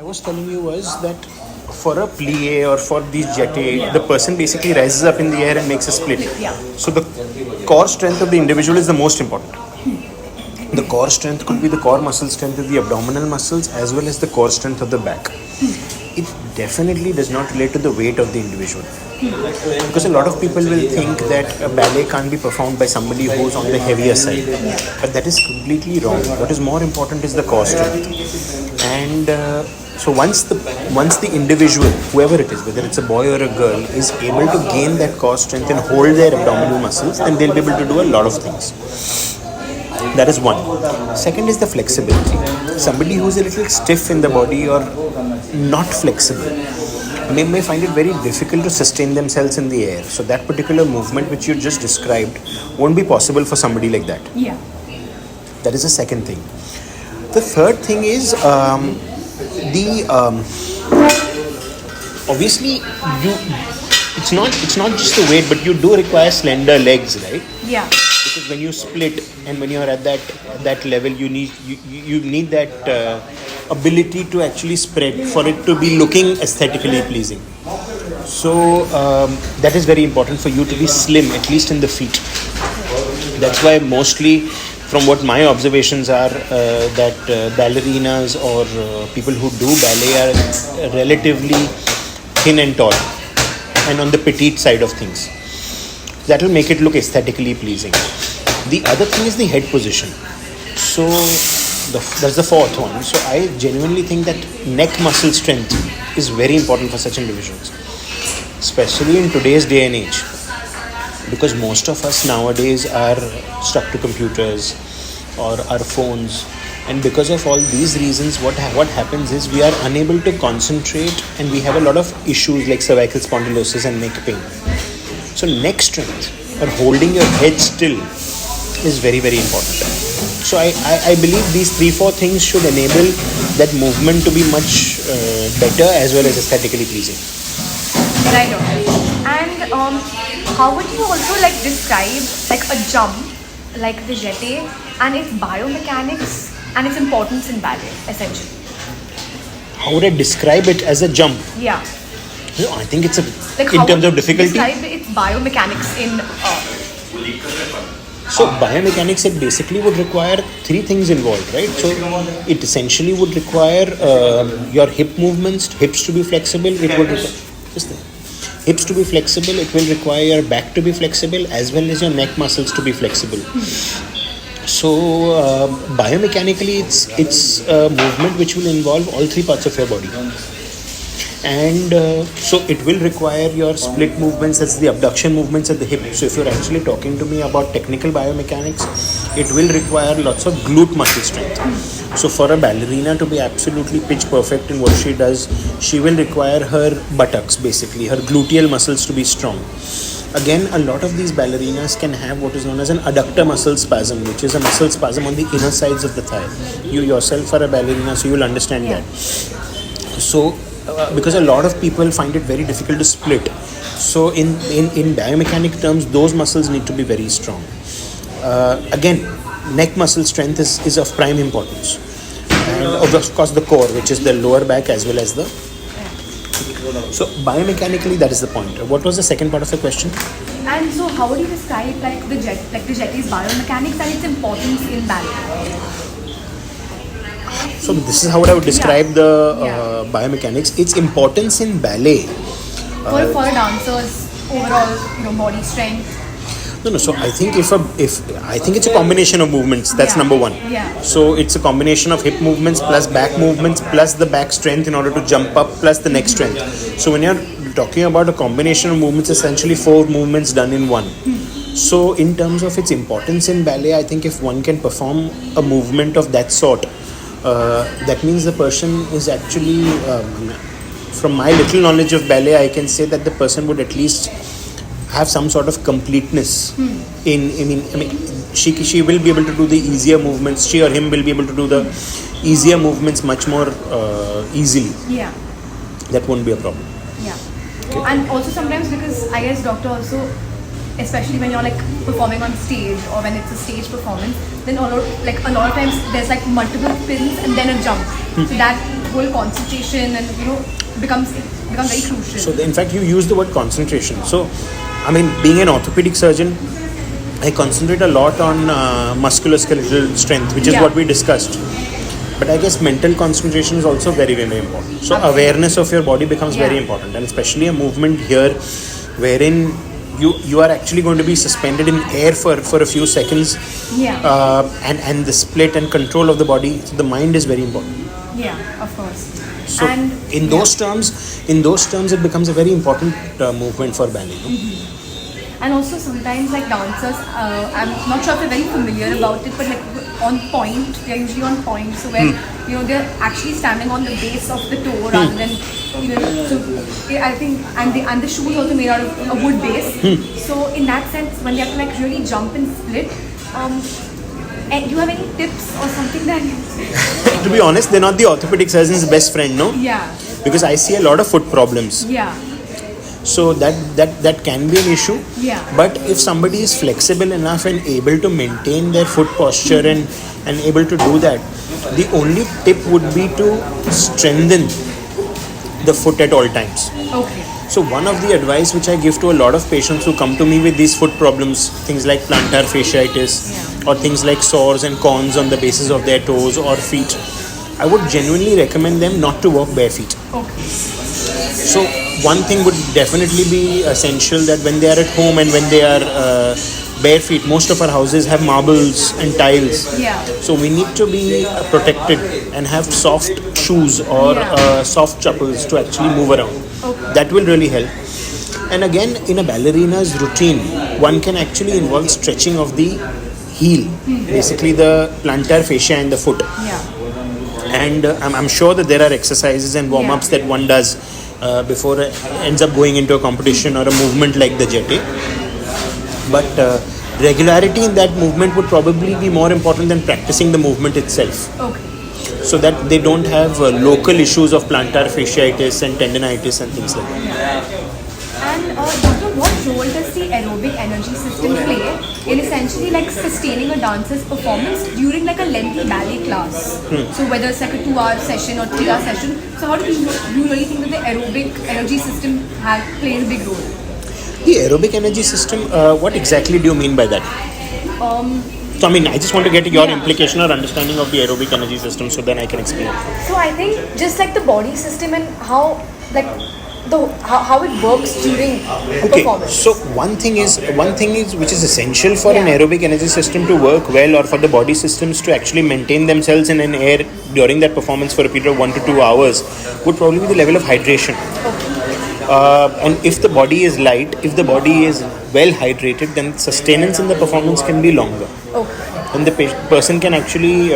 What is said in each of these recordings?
was telling you was that for a plie or for these jeté, the person basically rises up in the air and makes a split. Yeah. So the core strength of the individual is the most important. The core strength could be the core muscle strength of the abdominal muscles as well as the core strength of the back. It definitely does not relate to the weight of the individual. Because a lot of people will think that a ballet can't be performed by somebody who's on the heavier side. But that is completely wrong. What is more important is the core strength. And so once the individual, whoever it is, whether it's a boy or a girl, is able to gain that core strength and hold their abdominal muscles, then they'll be able to do a lot of things. That is one. Second is the flexibility. Somebody who's a little stiff in the body or not flexible may find it very difficult to sustain themselves in the air. So that particular movement which you just described won't be possible for somebody like that. Yeah. That is the second thing. The third thing is obviously it's not just the weight, but you do require slender legs, right? Yeah. Because when you split and when you are at that level, you need that ability to actually spread for it to be looking aesthetically pleasing. So that is very important for you to be slim, at least in the feet. That's why mostly, from what my observations are, that ballerinas or people who do ballet are relatively thin and tall and on the petite side of things. That will make it look aesthetically pleasing. The other thing is the head position. So that's the fourth one. So I genuinely think that neck muscle strength is very important for such individuals, especially in today's day and age, because most of us nowadays are stuck to computers or our phones, and because of all these reasons, what happens is we are unable to concentrate and we have a lot of issues like cervical spondylosis and neck pain. So neck strength or holding your head still is very, very important. So I believe these 3-4 things should enable that movement to be much better as well as aesthetically pleasing. Right. And how would you also describe a jump like the jeté and its biomechanics and its importance in ballet, essentially? How would I describe it as a jump? Yeah. No, I think it's in terms of difficulty. Describe its biomechanics in. So biomechanics, it basically would require 3 things involved, right? So it essentially would require your hip movements, hips to be flexible. It would hips to be flexible. It will require your back to be flexible as well as your neck muscles to be flexible. So biomechanically, it's a movement which will involve all 3 parts of your body. And so it will require your split movements, that's the abduction movements at the hip. So if you're actually talking to me about technical biomechanics, it will require lots of glute muscle strength. So for a ballerina to be absolutely pitch perfect in what she does, she will require her buttocks, basically her gluteal muscles to be strong. Again, a lot of these ballerinas can have what is known as an adductor muscle spasm, which is a muscle spasm on the inner sides of the thigh. You yourself are a ballerina, so you will understand that. So because a lot of people find it very difficult to split. So in biomechanic terms, those muscles need to be very strong. Again, neck muscle strength is of prime importance. And of course the core, which is the lower back as well as the... So biomechanically, that is the point. What was the second part of the question? And so how would you describe the jeté's biomechanics and its importance in ballet? So this is how I would describe the biomechanics. Its importance in ballet. For a dancer's overall, body strength. No. So I think if I think it's a combination of movements. That's number one. Yeah. So it's a combination of hip movements plus back movements plus the back strength in order to jump up plus the neck strength. So when you're talking about a combination of movements, essentially 4 movements done in one. So in terms of its importance in ballet, I think if one can perform a movement of that sort, that means the person is actually, from my little knowledge of ballet, I can say that the person would at least have some sort of completeness she will be able to do the easier movements. She or him will be able to do the easier movements much more easily. Yeah. That won't be a problem. Yeah. Okay. And also sometimes, because I guess doctor also, especially when you're performing on stage or when it's a stage performance, then a lot of times there's multiple pins and then a jump. So that whole concentration and becomes very crucial. So in fact, you use the word concentration. So, I mean, being an orthopedic surgeon, I concentrate a lot on musculoskeletal strength, which is what we discussed. But I guess mental concentration is also very, very important. So awareness of your body becomes very important, and especially a movement here wherein you are actually going to be suspended in air for a few seconds, and the split and control of the body. So the mind is very important. Yeah, of course. So And in those terms, it becomes a very important movement for ballet. And also sometimes like dancers, I'm not sure if they're very familiar about it, but like on point, they're usually on point. So where they're actually standing on the base of the toe rather than So I think and the shoe is also made out of a wood base. So in that sense, when they have to like really jump and split, do you have any tips or something that? To be honest, they're not the orthopedic surgeon's best friend, no? Yeah. Because I see a lot of foot problems. Yeah. So that can be an issue. Yeah. But if somebody is flexible enough and able to maintain their foot posture and able to do that, the only tip would be to strengthen the foot at all times. Okay. So one of the advice which I give to a lot of patients who come to me with these foot problems, things like plantar fasciitis or things like sores and corns on the bases of their toes or feet, I would genuinely recommend them not to walk bare feet. Okay. So one thing would definitely be essential, that when they are at home and when they are bare feet, most of our houses have marbles and tiles. Yeah. So we need to be protected and have soft shoes or soft chappals to actually move around. Okay. That will really help. And again, in a ballerina's routine, one can actually involve stretching of the heel, basically the plantar fascia in the foot. Yeah. And I'm sure that there are exercises and warm-ups that one does before it ends up going into a competition or a movement like the jeté. But regularity in that movement would probably be more important than practicing the movement itself. Okay. So that they don't have local issues of plantar fasciitis and tendinitis and things like that. And Doctor, what role does the aerobic energy system play in essentially like sustaining a dancer's performance during like a lengthy ballet class? So whether it's like a 2-hour session or 3-hour session, so how do you really think that the aerobic energy system plays a big role? The aerobic energy system, what exactly do you mean by that? So I mean, I just want to get your implication or understanding of the aerobic energy system, so then I can explain. So I think just like the body system and how like how it works during performance. So one thing is which is essential for an aerobic energy system to work well, or for the body systems to actually maintain themselves in an air during that performance for a period of 1 to 2 hours, would probably be the level of hydration. And if the body is light, if the body is well hydrated, then sustenance in the performance can be longer. And the person can actually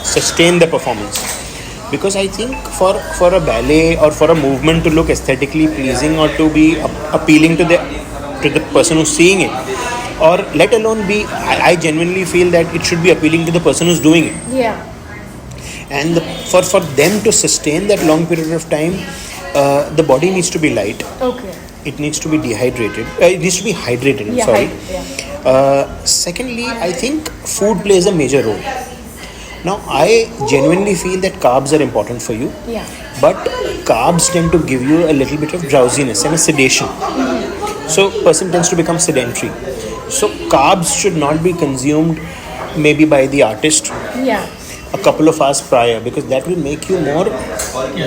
sustain the performance. Because I think for a ballet or for a movement to look aesthetically pleasing or to be appealing to the person who's seeing it, or let alone be, I genuinely feel that it should be appealing to the person who's doing it. Yeah. And for them to sustain that long period of time, the body needs to be light. Okay. It needs to be dehydrated. It needs to be hydrated. I'm sorry. Secondly, I think food plays a major role. Now, I genuinely feel that carbs are important for you. Yeah. But carbs tend to give you a little bit of drowsiness and a sedation. So, person tends to become sedentary. So, carbs should not be consumed maybe by the artist. Yeah. A couple of hours prior, because that will make you more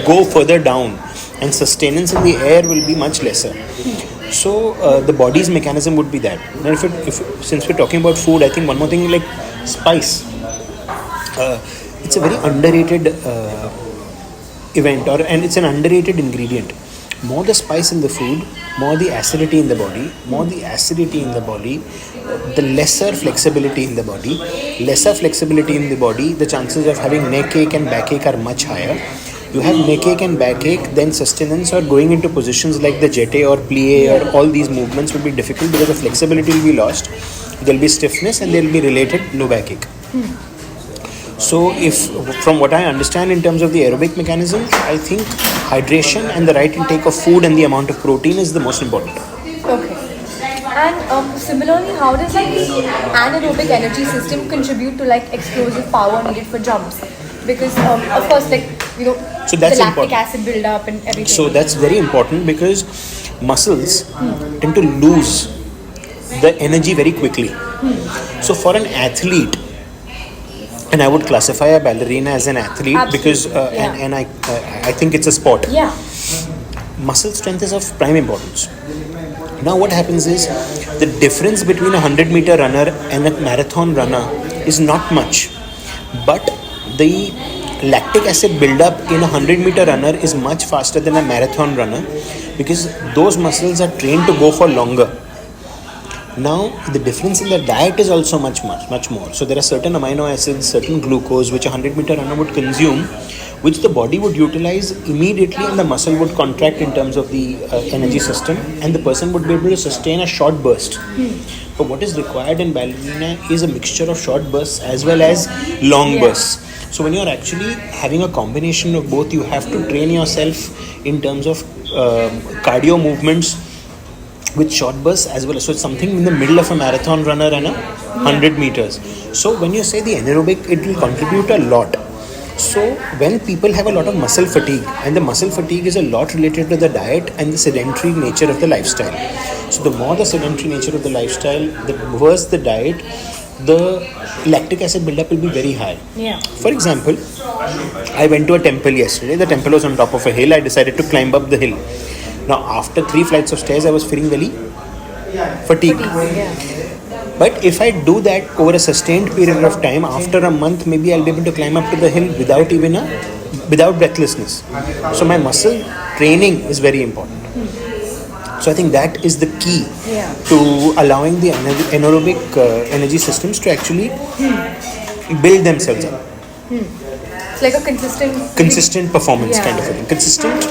go further down, and sustenance in the air will be much lesser. So the body's mechanism would be that. Now if since we're talking about food, I think one more thing, like spice. It's a very underrated event, and it's an underrated ingredient. More the spice in the food, more the acidity in the body, the lesser flexibility in the body. Lesser flexibility in the body, the chances of having neck ache and backache are much higher. You have neck ache and backache, then sustenance or going into positions like the jeté or plie or all these movements will be difficult because the flexibility will be lost. There will be stiffness and there will be related low backache. So if, from what I understand in terms of the aerobic mechanism, I think hydration and the right intake of food and the amount of protein is the most important. Okay. And similarly, how does like the anaerobic energy system contribute to like explosive power needed for jumps? Because of course, like So the that's lactic important. acid buildup and everything. So that's very important because muscles tend to lose the energy very quickly. So for an athlete, and I would classify a ballerina as an athlete because and I think it's a sport. Yeah. Muscle strength is of prime importance. Now what happens is the difference between a 100-meter runner and a marathon runner is not much, but the lactic acid buildup in a 100-meter runner is much faster than a marathon runner because those muscles are trained to go for longer. Now the difference in the diet is also much more. So there are certain amino acids, certain glucose which a 100-meter runner would consume, which the body would utilize immediately, and the muscle would contract in terms of the energy system, and the person would be able to sustain a short burst. But what is required in ballerina is a mixture of short bursts as well as long bursts. So when you're actually having a combination of both, you have to train yourself in terms of cardio movements with short bursts as well. So it's something in the middle of a marathon runner and a 100 meters. So when you say the anaerobic, it will contribute a lot. So when people have a lot of muscle fatigue, and the muscle fatigue is a lot related to the diet and the sedentary nature of the lifestyle. So the more the sedentary nature of the lifestyle, the worse the diet, the lactic acid buildup will be very high. Yeah. For example, I went to a temple yesterday. The temple was on top of a hill. I decided to climb up the hill. Now after 3 flights of stairs, I was feeling very fatigued. But if I do that over a sustained period of time, after a month, maybe I'll be able to climb up to the hill without breathlessness. So my muscle training is very important. So I think that is the key to allowing the anaerobic energy systems to actually build themselves up. It's like a Consistent performance kind of a thing. Consistent,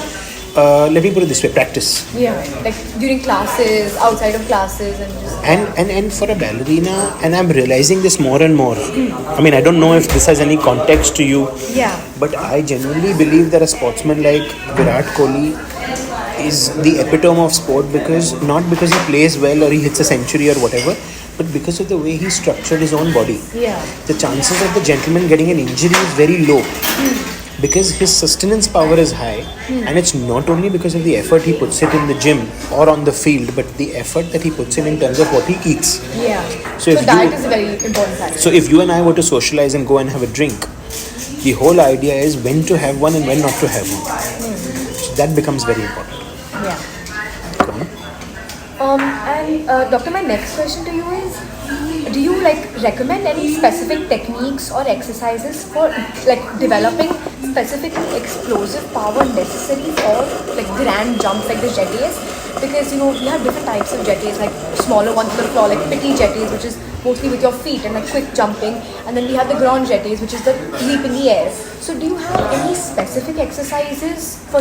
let me put it this way, practice. Yeah, like during classes, outside of classes, and just And for a ballerina, and I'm realizing this more and more. I mean, I don't know if this has any context to you. Yeah. But I genuinely believe that a sportsman like Virat Kohli is the epitome of sport not because he plays well or he hits a century or whatever, but because of the way he structured his own body. Yeah. The chances of the gentleman getting an injury is very low. Because his sustenance power is high, and it's not only because of the effort he puts it in the gym or on the field, but the effort that he puts in terms of what he eats. Yeah. So So diet is a very important factor. So if you and I were to socialize and go and have a drink, the whole idea is when to have one and when not to have one. So that becomes very important. Yeah. And doctor, my next question to you is, do you recommend any specific techniques or exercises for developing specific explosive power necessary for grand jumps like the jetés? Because we have different types of jetés, like smaller ones on the floor, like petit jetés, which is mostly with your feet and quick jumping, and then we have the grand jetés, which is the leap in the air. So do you have any specific exercises for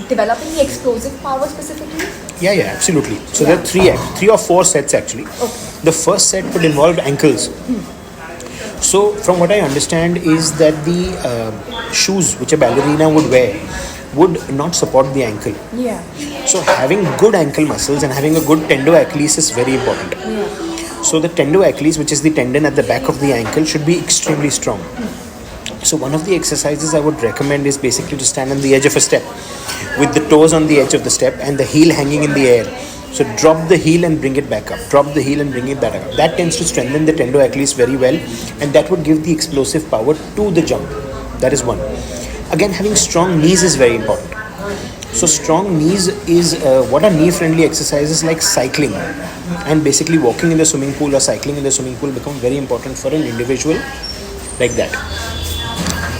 developing the explosive power specifically? Yeah, absolutely. So there are three or four sets actually. Okay. The first set would involve ankles. So from what I understand is that the shoes which a ballerina would wear would not support the ankle. Yeah. So having good ankle muscles and having a good tendo-achilles is very important. Yeah. So the tendo-achilles, which is the tendon at the back of the ankle, should be extremely strong. So one of the exercises I would recommend is basically to stand on the edge of a step with the toes on the edge of the step and the heel hanging in the air. So drop the heel and bring it back up. Drop the heel and bring it back up. That tends to strengthen the tendo-achilles very well, and that would give the explosive power to the jump. That is one. Again, having strong knees is very important. So strong knees is what are knee-friendly exercises like cycling, and basically walking in the swimming pool or cycling in the swimming pool become very important for an individual like that.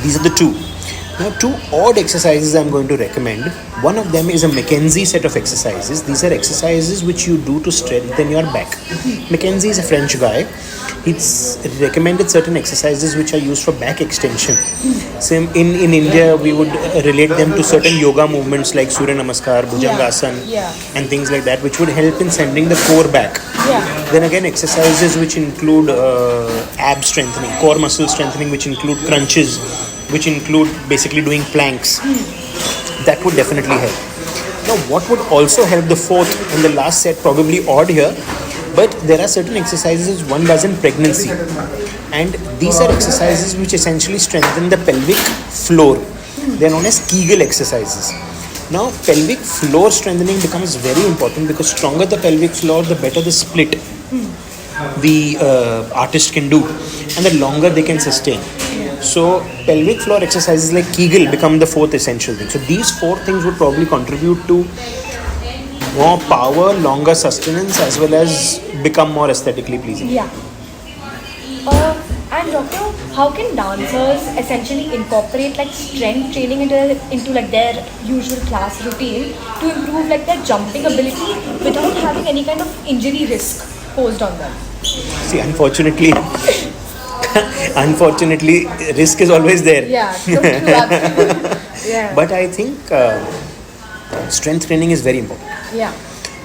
These are the two. Now, two odd exercises I'm going to recommend. One of them is a McKenzie set of exercises. These are exercises which you do to strengthen your back. McKenzie is a French guy. He's recommended certain exercises which are used for back extension. So in India, we would relate them to certain yoga movements like Surya Namaskar, Bhujangasana, and things like that, which would help in sending the core back. Then again, exercises which include ab strengthening, core muscle strengthening, which include crunches, which include basically doing planks. That would definitely help. Now, what would also help, the fourth and the last set, probably odd here, but there are certain exercises one does in pregnancy. And these are exercises which essentially strengthen the pelvic floor. They are known as Kegel exercises. Now, pelvic floor strengthening becomes very important because stronger the pelvic floor, the better the split the artist can do, and the longer they can sustain. So, pelvic floor exercises like Kegel become the fourth essential thing. So, these four things would probably contribute to more power, longer sustenance, as well as become more aesthetically pleasing. Yeah. And doctor, how can dancers essentially incorporate like strength training into like their usual class routine to improve like their jumping ability without having any kind of injury risk posed on them? See, unfortunately, risk is always there. Yeah, so true, absolutely. Yeah. But I think strength training is very important. Yeah.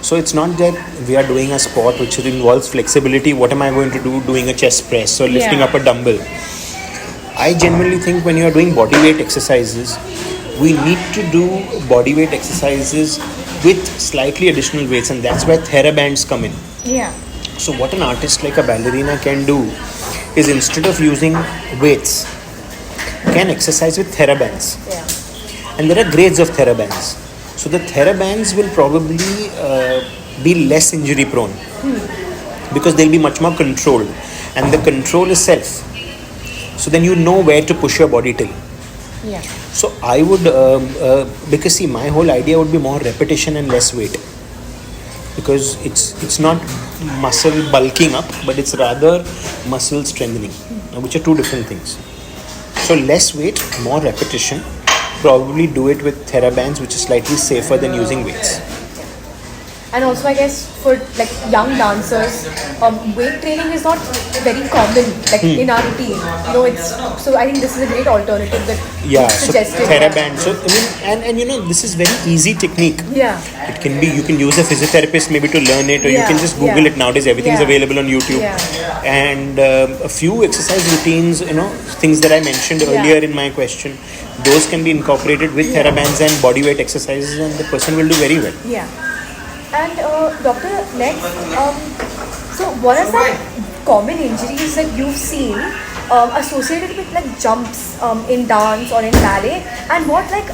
So it's not that we are doing a sport which involves flexibility. What am I going to do? Doing a chest press or lifting up a dumbbell. I genuinely think when you are doing body weight exercises, we need to do body weight exercises with slightly additional weights, and that's where therabands come in. Yeah. So what an artist like a ballerina can do is, instead of using weights, can exercise with therabands. Yeah. And there are grades of therabands. So the therabands will probably be less injury prone because they'll be much more controlled, and the control is self. So then you know where to push your body till. Yeah. So I would, because see, my whole idea would be more repetition and less weight, because it's not muscle bulking up, but it's rather muscle strengthening, which are two different things. So less weight, more repetition. Probably do it with therabands, which is slightly safer than using weights. And also, I guess for like young dancers, weight training is not very common like in our routine. It's so I think this is a great alternative that you suggested. Theraband. So I mean, this is very easy technique. Yeah. It can be, you can use a physiotherapist maybe to learn it, or you can just Google it nowadays. Everything is available on YouTube. Yeah. And a few exercise routines, things that I mentioned earlier in my question, those can be incorporated with therabands and bodyweight exercises, and the person will do very well. Yeah. And doctor, next, so what are some common injuries that you've seen associated with like jumps in dance or in ballet, and what like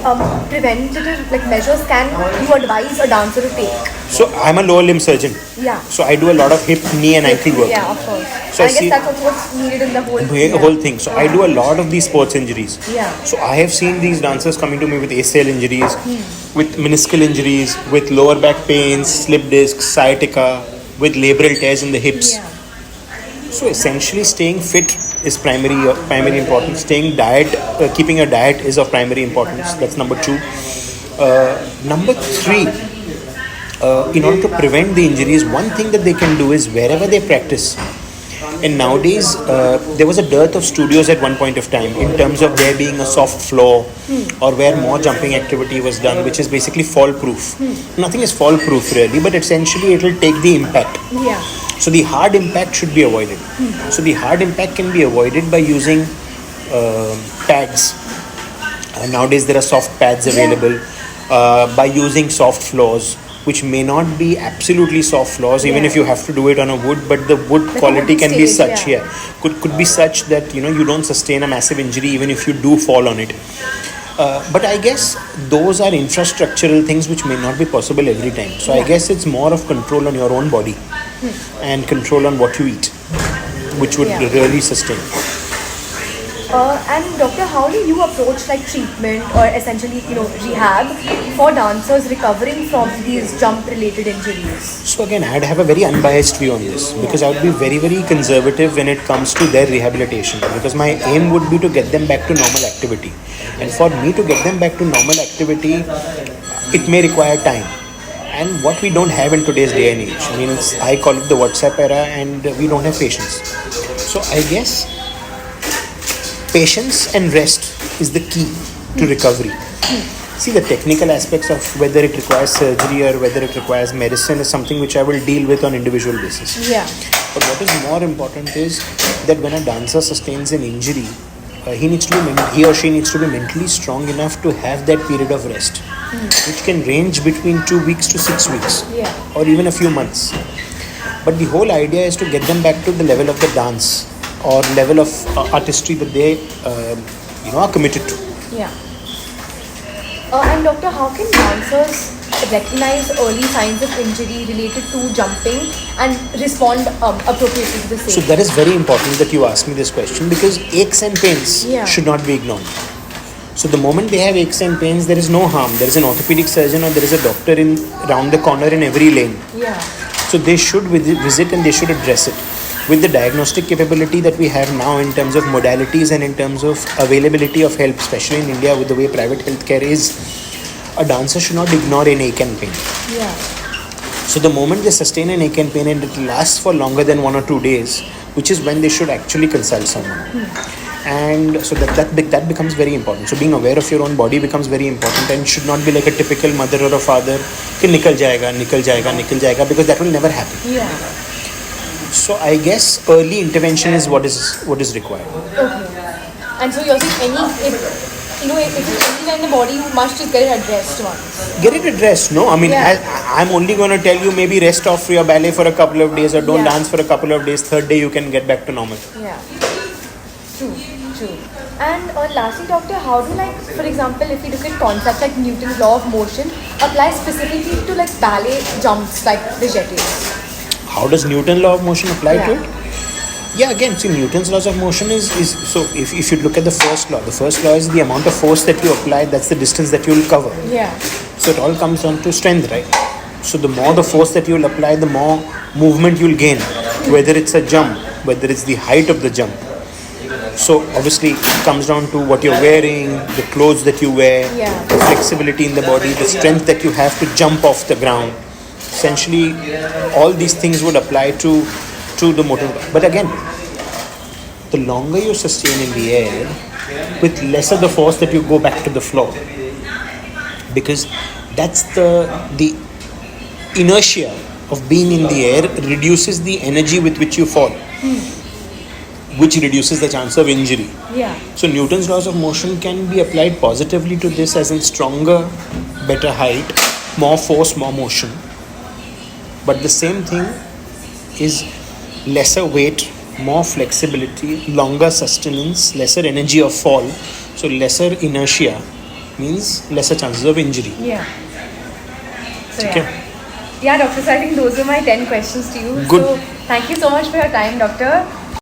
preventative like measures can you advise a dancer to take? So I'm a lower limb surgeon. Yeah. So I do a lot of hip, knee and ankle work. Yeah, of course. So I guess that's also what's needed in the whole thing. So I do a lot of these sports injuries. Yeah. So I have seen these dancers coming to me with ACL injuries, with meniscal injuries, with lower back pains, slip discs, sciatica, with labral tears in the hips. Yeah. So essentially, staying fit is primary importance. Keeping your diet is of primary importance. That's number 2. Number 3, in order to prevent the injuries, one thing that they can do is wherever they practice. And nowadays, there was a dearth of studios at one point of time in terms of there being a soft floor or where more jumping activity was done, which is basically fall proof. Nothing is fall proof really, but essentially it will take the impact. Yeah. So the hard impact should be avoided. So the hard impact can be avoided by using pads. Nowadays there are soft pads available. By using soft floors, which may not be absolutely soft floors, even if you have to do it on a wood, but the wood quality can be such, could be such that you don't sustain a massive injury even if you do fall on it. But I guess those are infrastructural things which may not be possible every time. So I guess it's more of control on your own body and control on what you eat, which would really sustain. And doctor, how do you approach like treatment or essentially rehab for dancers recovering from these jump related injuries? So again, I'd have a very unbiased view on this, because I would be very, very conservative when it comes to their rehabilitation, because my aim would be to get them back to normal activity. And for me to get them back to normal activity, it may require time. And what we don't have in today's day and age, I call it the WhatsApp era, and we don't have patience. So I guess patience and rest is the key to recovery. See, the technical aspects of whether it requires surgery or whether it requires medicine is something which I will deal with on individual basis. Yeah. But what is more important is that when a dancer sustains an injury, he or she needs to be mentally strong enough to have that period of rest, which can range between 2 weeks to 6 weeks, or even a few months. But the whole idea is to get them back to the level of the dance or level of artistry that they are committed to. Yeah. And doctor, how can dancers recognize early signs of injury related to jumping and respond appropriately to the same? So that is very important that you ask me this question, because aches and pains Yeah. should not be ignored. So the moment they have aches and pains, there is no harm. There is an orthopedic surgeon or there is a doctor in around the corner in every lane. Yeah. So they should visit and they should address it. With the diagnostic capability that we have now in terms of modalities and in terms of availability of help, especially in India with the way private healthcare is, a dancer should not ignore an ache and pain. Yeah. So the moment they sustain an ache and pain and it lasts for longer than 1 or 2 days, which is when they should actually consult someone. And so that becomes very important. So being aware of your own body becomes very important, and should not be like a typical mother or a father कि निकल जाएगा, because that will never happen. Yeah. So I guess early intervention is what is required. Okay. And so you're saying if it's anywhere in the body, you must just get it addressed once. Get it addressed, no? I mean, Yeah. I'm only going to tell you maybe rest off your ballet for a couple of days or don't Yeah. dance for a couple of days. Third day you can get back to normal. Yeah. True. And lastly, doctor, how do, like, for example, if we look at concepts like Newton's law of motion, apply specifically to like ballet jumps like the jetés? How does Newton's law of motion apply to Yeah. it? Yeah, again, see, Newton's laws of motion is so if you look at the first law is the amount of force that you apply, that's the distance that you'll cover. Yeah. So it all comes down to strength, right? So the more the force that you'll apply, the more movement you'll gain, whether it's a jump, whether it's the height of the jump. So obviously it comes down to what you're wearing, the clothes that you wear, Yeah. the flexibility in the body, the strength that you have to jump off the ground. Essentially, all these things would apply to the motor. But again, the longer you sustain in the air, with lesser the force that you go back to the floor, because that's the inertia of being in the air reduces the energy with which you fall, which reduces the chance of injury. Yeah. So Newton's laws of motion can be applied positively to this, as in stronger, better height, more force, more motion. But the same thing is lesser weight, more flexibility, longer sustenance, lesser energy of fall. So lesser inertia means lesser chances of injury. Yeah. So Okay. yeah, doctor. So I think those are my 10 questions to you. Good. So thank you so much for your time, doctor.